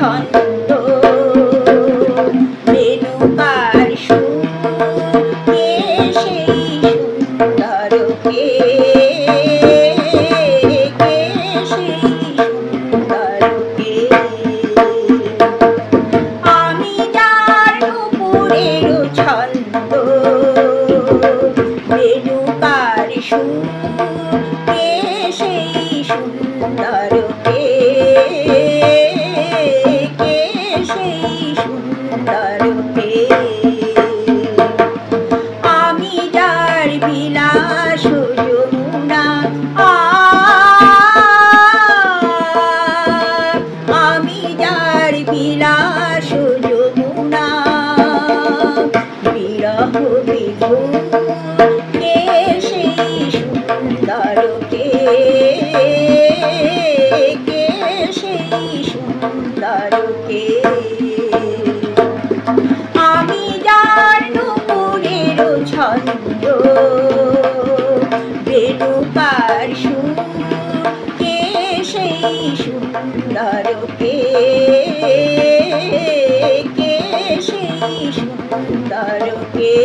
ছন্দ রেণুকার সুর কে সেই সুন্দর কে সেই সুন্দর কে আমি যার নুপুরের ছন্দ রেণুকার সুর কে সেই সুন্দর কে সেই সুন্দর কে আমি যার বিলাস যমুনা আমি যার বিলাস যমুনা বিরহ বিধুর কে সেই সুন্দর কে সেই সুন্দর কে আমি যার নুপুরের ছন্দ রেণুকার সুর কে সেই সুন্দর কে সেই সুন্দর কে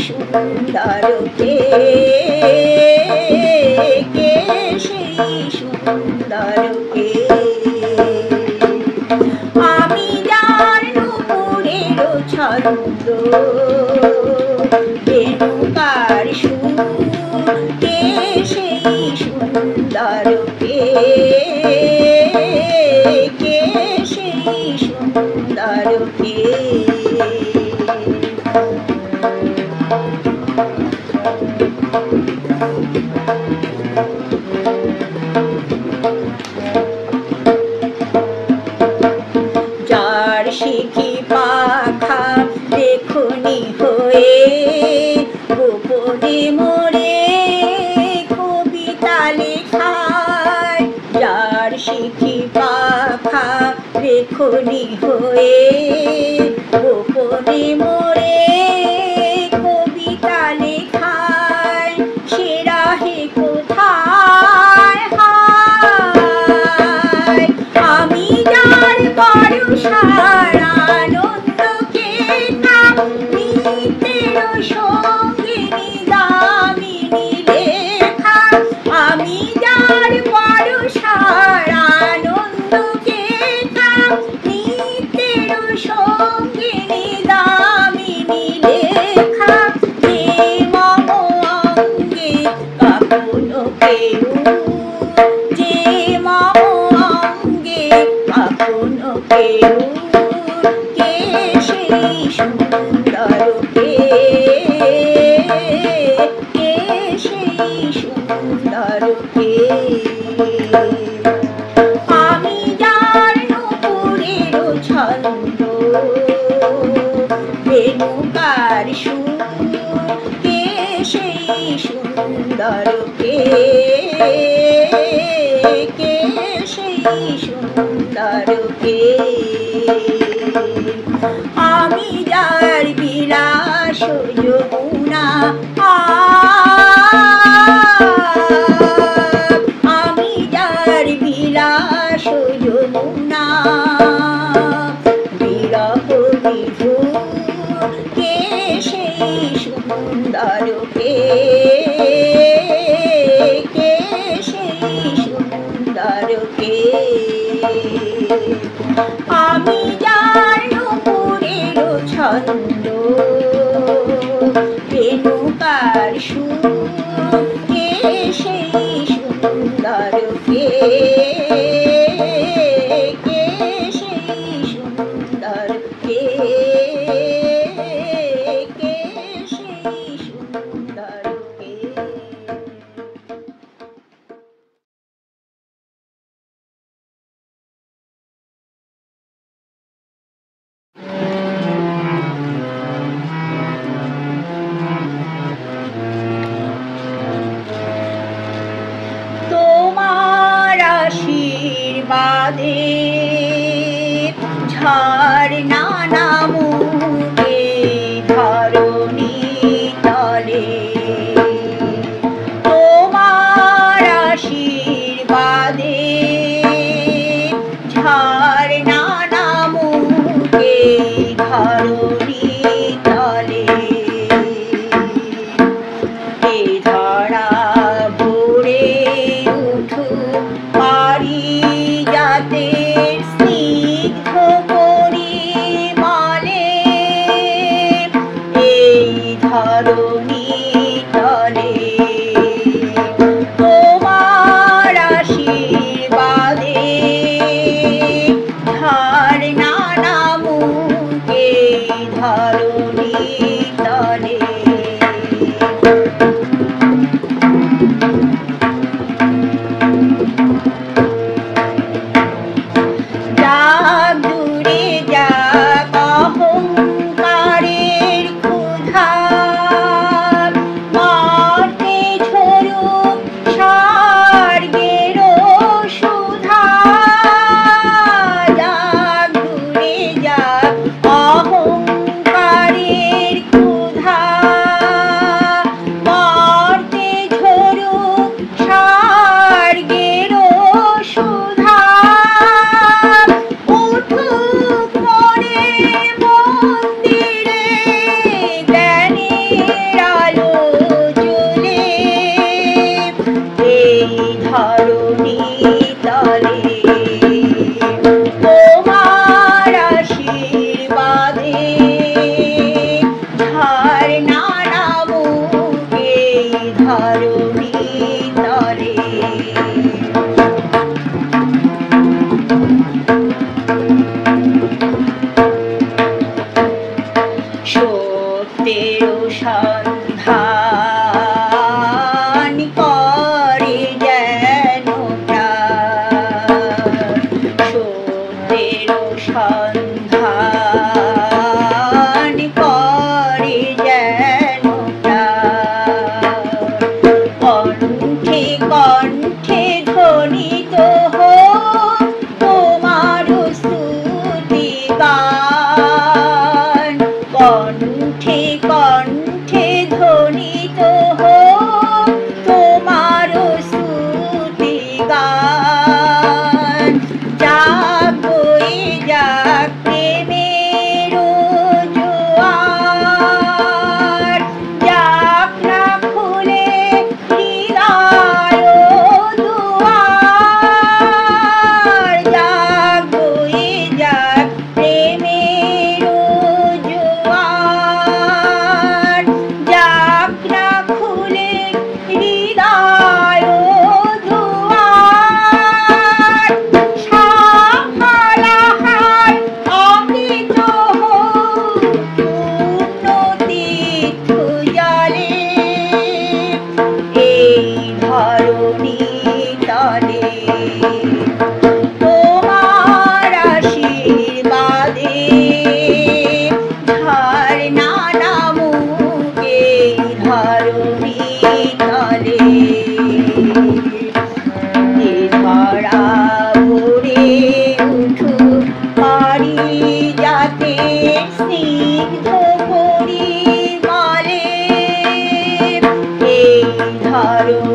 সুন্দর কে সেই সুন্দর কে আমি যার নুপুরের ছন্দ রেণুকার সুর কে সেই সুন্দর কে সেই সুন্দর কে যার শিখি পাখা দেখুনি হয়ে গোপনে মোরে কবিতা লেখায় যার শিখি পাখা দেখুনি হয়ে গোপনে মোরে কবিতা লেখায় সে রাহে কোথায় হায় আমি যার পরশার আনন্দকে নিত্যের সঙ্গিনী দামিনী লেখা আমি যার পরশার আনন্দকে নিত্যের সঙ্গিনী দামিনী লেখা যে মম অঙ্গে কখনো কেউ যে মম অঙ্গে কখনো কেউ কে সেই সুন্দর কে সেই সুন্দর কে আমি যার নুপুরের ছন্দ রেণুকার সুর কে সেই সুন্দর কে সেই সুন্দর কে আমি যার বিলাস যমুনা আমি যার বিলাস যমুনা বিরহ বিধুর কে সেই সুন্দর কে সেই সুন্দর কে আমি যার নুপুরের ছন্দ রেণুকার সুর কে সেই সুন্দর কে সেই সুন্দর কে সেই বাদে ঝর্ণা নামুকে ধরণী তলে তোমার আশীর্বাদে ঝর্ণা নামুকে ধরণী তলে এ ধরা ভরে উঠু পারিজাতের স্নিগ্ধ পরিমলে এই ধরণী তলে তোমার আশীর্বাদে ঝর্ণা নামুকে ধরণী তলে যাক দূরে যাক অহংকারের ক্ষুধা মর্তে ঝরুক স্বর্গের সুধা যাক দূরে যাক অহংকারের ক্ষুধা মর্তে ঝরুক স্বর্গের সুধা উঠুক মনে মন্দিরে জ্ঞানের আলো জ্বলে এই ধরণী তলে তোমার আশীর্বাদে ঝর্ণা নামুকে ধরণী তলে সত্যের সন্ধান করে যেন প্রাণ সত্যের সন্ধান করে যেন প্রাণ কণ্ঠে কণ্ঠে ধ্বনিত হোক তোমার স্তুতি গান কণ্ঠে কণ্ঠে ধ্বনিত হোক তোমার স্তুতি গান যাক বয়ে যাক প্রেমের জোয়ার যাক না খুলে হৃদয় দুয়ার যাক বয়ে যাক প্রেমের জোয়ার যাক না খুলে হৃদয় দুয়ার সাফালাহার অমৃত হোক পূর্ণ তীর্থ জলে এই ধরণী তলে তোমার আশীর্বাদে ঝর্ণা নামুকে ধরণী তলে এ ধরা ভরে উঠু পারিজাতের স্নিগ্ধ পরিমলে এই ধরণী